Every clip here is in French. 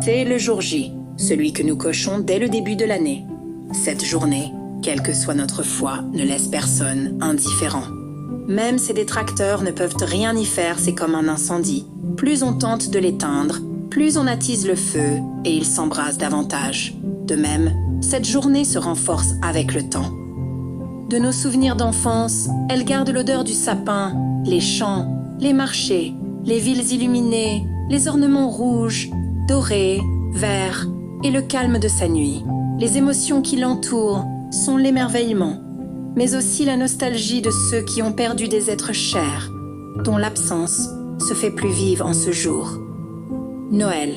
C'est le jour J, celui que nous cochons dès le début de l'année. Cette journée, quelle que soit notre foi, ne laisse personne indifférent. Même ses détracteurs ne peuvent rien y faire, c'est comme un incendie. Plus on tente de l'éteindre, plus on attise le feu et il s'embrase davantage. De même, cette journée se renforce avec le temps. De nos souvenirs d'enfance, elle garde l'odeur du sapin, les champs, les marchés, les villes illuminées, les ornements rouges, dorés, verts et le calme de sa nuit. Les émotions qui l'entourent sont l'émerveillement, mais aussi la nostalgie de ceux qui ont perdu des êtres chers, dont l'absence se fait plus vive en ce jour. Noël,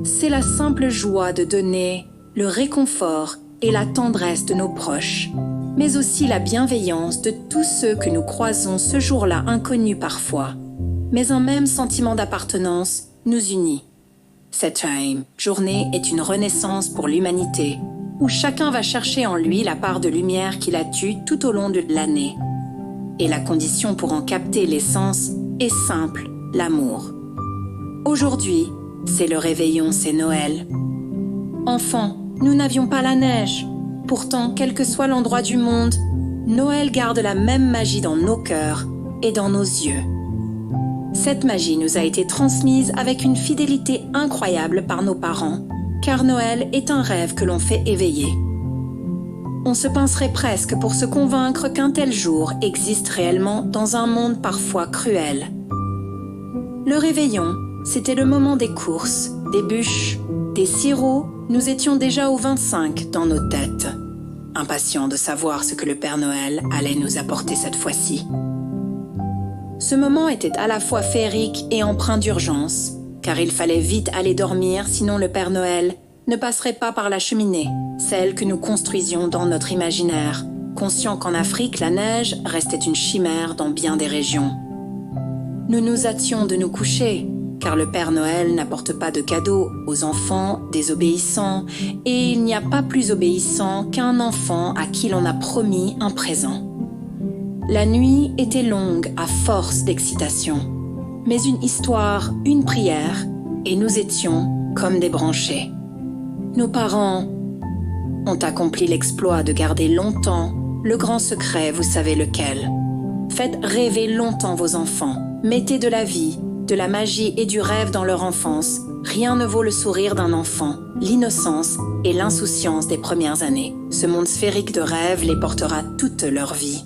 c'est la simple joie de donner le réconfort et la tendresse de nos proches, mais aussi la bienveillance de tous ceux que nous croisons ce jour-là inconnus parfois. Mais un même sentiment d'appartenance nous unit. Cette journée est une renaissance pour l'humanité, où chacun va chercher en lui la part de lumière qu'il a tue tout au long de l'année. Et la condition pour en capter l'essence est simple, l'amour. Aujourd'hui, c'est le réveillon, c'est Noël. Enfants, nous n'avions pas la neige. Pourtant, quel que soit l'endroit du monde, Noël garde la même magie dans nos cœurs et dans nos yeux. Cette magie nous a été transmise avec une fidélité incroyable par nos parents, car Noël est un rêve que l'on fait éveiller. On se pincerait presque pour se convaincre qu'un tel jour existe réellement dans un monde parfois cruel. Le réveillon, c'était le moment des courses, des bûches, des sirops. Nous étions déjà au 25 dans nos têtes, impatients de savoir ce que le Père Noël allait nous apporter cette fois-ci. Ce moment était à la fois féerique et empreint d'urgence, car il fallait vite aller dormir, sinon le Père Noël ne passerait pas par la cheminée, celle que nous construisions dans notre imaginaire, conscient qu'en Afrique, la neige restait une chimère dans bien des régions. Nous nous hâtions de nous coucher, car le Père Noël n'apporte pas de cadeaux aux enfants désobéissants, et il n'y a pas plus obéissant qu'un enfant à qui l'on a promis un présent. La nuit était longue à force d'excitation, mais une histoire, une prière, et nous étions comme des branchés. Nos parents ont accompli l'exploit de garder longtemps le grand secret, vous savez lequel. Faites rêver longtemps vos enfants, mettez de la vie, de la magie et du rêve dans leur enfance. Rien ne vaut le sourire d'un enfant, l'innocence et l'insouciance des premières années. Ce monde sphérique de rêve les portera toute leur vie.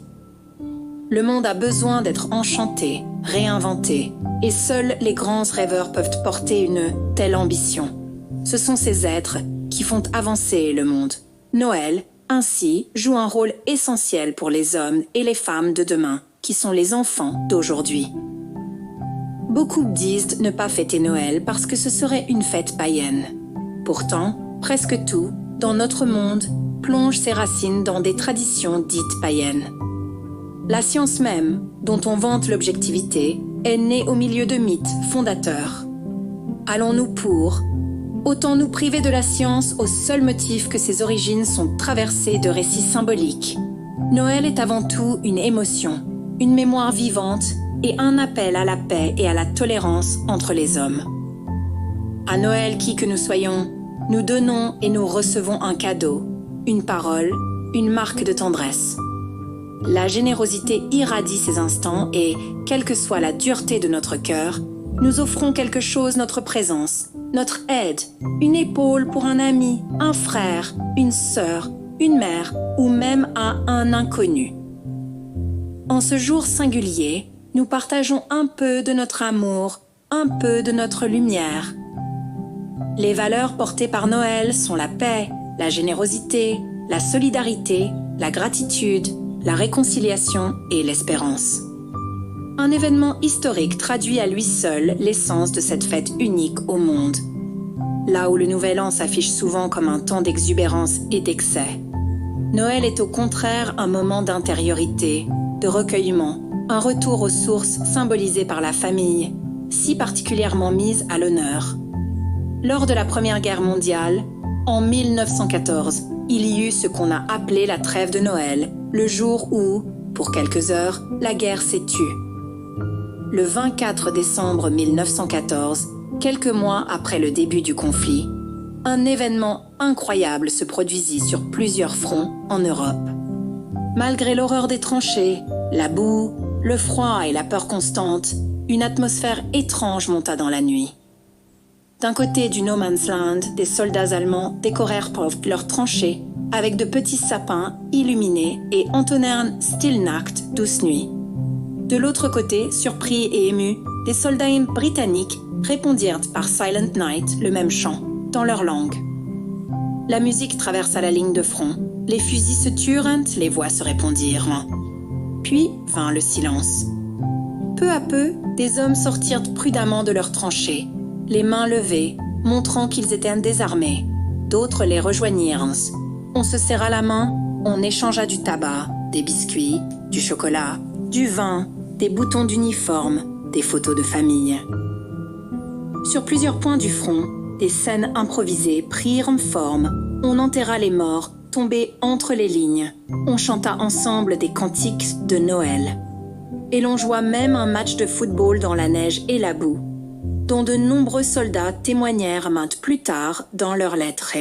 Le monde a besoin d'être enchanté, réinventé, et seuls les grands rêveurs peuvent porter une telle ambition. Ce sont ces êtres qui font avancer le monde. Noël, ainsi, joue un rôle essentiel pour les hommes et les femmes de demain, qui sont les enfants d'aujourd'hui. Beaucoup disent ne pas fêter Noël parce que ce serait une fête païenne. Pourtant, presque tout, dans notre monde, plonge ses racines dans des traditions dites païennes. La science même, dont on vante l'objectivité, est née au milieu de mythes fondateurs. Allons-nous pour autant nous priver de la science au seul motif que ses origines sont traversées de récits symboliques? Noël est avant tout une émotion, une mémoire vivante et un appel à la paix et à la tolérance entre les hommes. À Noël, qui que nous soyons, nous donnons et nous recevons un cadeau, une parole, une marque de tendresse. La générosité irradie ces instants et, quelle que soit la dureté de notre cœur, nous offrons quelque chose, notre présence, notre aide, une épaule pour un ami, un frère, une sœur, une mère ou même à un inconnu. En ce jour singulier, nous partageons un peu de notre amour, un peu de notre lumière. Les valeurs portées par Noël sont la paix, la générosité, la solidarité, la gratitude, la réconciliation et l'espérance. Un événement historique traduit à lui seul l'essence de cette fête unique au monde. Là où le Nouvel An s'affiche souvent comme un temps d'exubérance et d'excès, Noël est au contraire un moment d'intériorité, de recueillement, un retour aux sources symbolisées par la famille, si particulièrement mise à l'honneur. Lors de la Première Guerre mondiale, en 1914, il y eut ce qu'on a appelé la trêve de Noël, le jour où, pour quelques heures, la guerre s'est tue. Le 24 décembre 1914, quelques mois après le début du conflit, un événement incroyable se produisit sur plusieurs fronts en Europe. Malgré l'horreur des tranchées, la boue, le froid et la peur constante, une atmosphère étrange monta dans la nuit. D'un côté du No Man's Land, des soldats allemands décorèrent leurs tranchées avec de petits sapins illuminés et entonnèrent Stille Nacht, douce nuit. De l'autre côté, surpris et émus, des soldats britanniques répondirent par Silent Night le même chant, dans leur langue. La musique traversa la ligne de front, les fusils se turent, les voix se répondirent. Puis vint le silence. Peu à peu, des hommes sortirent prudemment de leurs tranchées, les mains levées, montrant qu'ils étaient désarmés. D'autres les rejoignirent. On se serra la main, on échangea du tabac, des biscuits, du chocolat, du vin, des boutons d'uniforme, des photos de famille. Sur plusieurs points du front, des scènes improvisées prirent forme. On enterra les morts, tombés entre les lignes. On chanta ensemble des cantiques de Noël. Et l'on joua même un match de football dans la neige et la boue, dont de nombreux soldats témoignèrent maintes plus tard dans leurs lettres.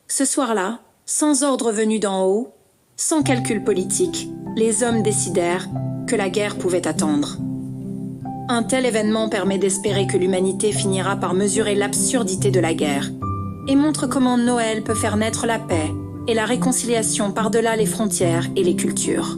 Ce soir-là, sans ordre venu d'en haut, sans calcul politique, les hommes décidèrent que la guerre pouvait attendre. Un tel événement permet d'espérer que l'humanité finira par mesurer l'absurdité de la guerre et montre comment Noël peut faire naître la paix et la réconciliation par-delà les frontières et les cultures.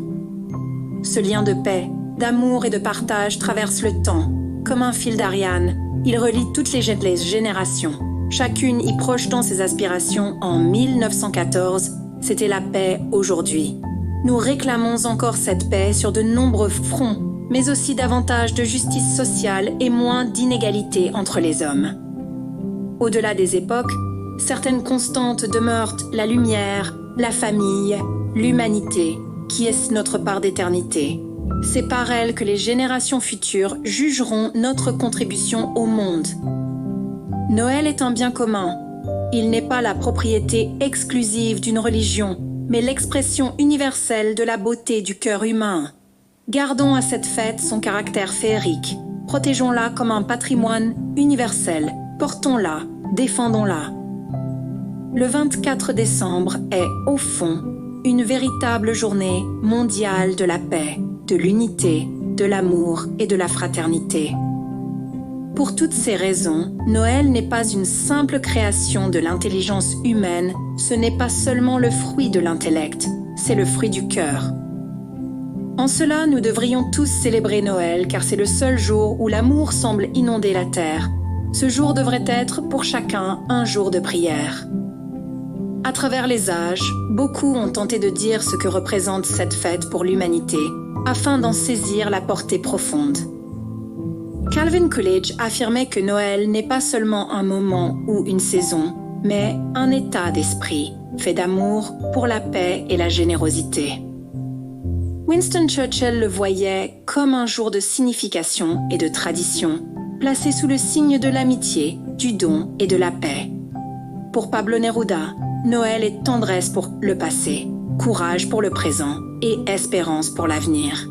Ce lien de paix, d'amour et de partage traverse le temps. Comme un fil d'Ariane, il relie toutes les générations. Chacune y projetant ses aspirations en 1914, c'était la paix aujourd'hui. Nous réclamons encore cette paix sur de nombreux fronts, mais aussi davantage de justice sociale et moins d'inégalité entre les hommes. Au-delà des époques, certaines constantes demeurent la lumière, la famille, l'humanité, qui est notre part d'éternité. C'est par elle que les générations futures jugeront notre contribution au monde. Noël est un bien commun. Il n'est pas la propriété exclusive d'une religion, mais l'expression universelle de la beauté du cœur humain. Gardons à cette fête son caractère féerique. Protégeons-la comme un patrimoine universel. Portons-la, défendons-la. Le 24 décembre est, au fond, une véritable journée mondiale de la paix, de l'unité, de l'amour et de la fraternité. Pour toutes ces raisons, Noël n'est pas une simple création de l'intelligence humaine, ce n'est pas seulement le fruit de l'intellect, c'est le fruit du cœur. En cela, nous devrions tous célébrer Noël car c'est le seul jour où l'amour semble inonder la terre. Ce jour devrait être pour chacun un jour de prière. À travers les âges, beaucoup ont tenté de dire ce que représente cette fête pour l'humanité, afin d'en saisir la portée profonde. Calvin Coolidge affirmait que Noël n'est pas seulement un moment ou une saison, mais un état d'esprit, fait d'amour pour la paix et la générosité. Winston Churchill le voyait comme un jour de signification et de tradition, placé sous le signe de l'amitié, du don et de la paix. Pour Pablo Neruda, Noël est tendresse pour le passé, courage pour le présent et espérance pour l'avenir.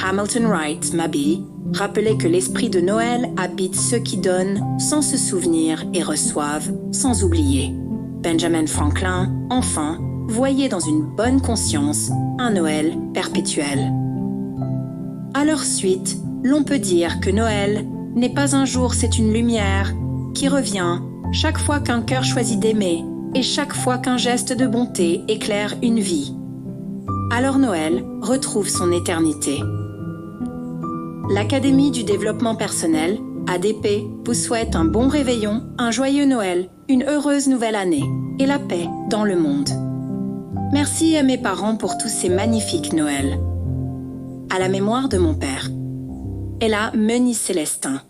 Hamilton Wright Mabie rappelait que l'esprit de Noël habite ceux qui donnent sans se souvenir et reçoivent sans oublier. Benjamin Franklin, enfin, voyait dans une bonne conscience un Noël perpétuel. À leur suite, l'on peut dire que Noël n'est pas un jour, c'est une lumière qui revient chaque fois qu'un cœur choisit d'aimer et chaque fois qu'un geste de bonté éclaire une vie. Alors Noël retrouve son éternité. L'Académie du développement personnel, ADP, vous souhaite un bon réveillon, un joyeux Noël, une heureuse nouvelle année et la paix dans le monde. Merci à mes parents pour tous ces magnifiques Noëls. À la mémoire de mon père. Ella Meunier-Célestin.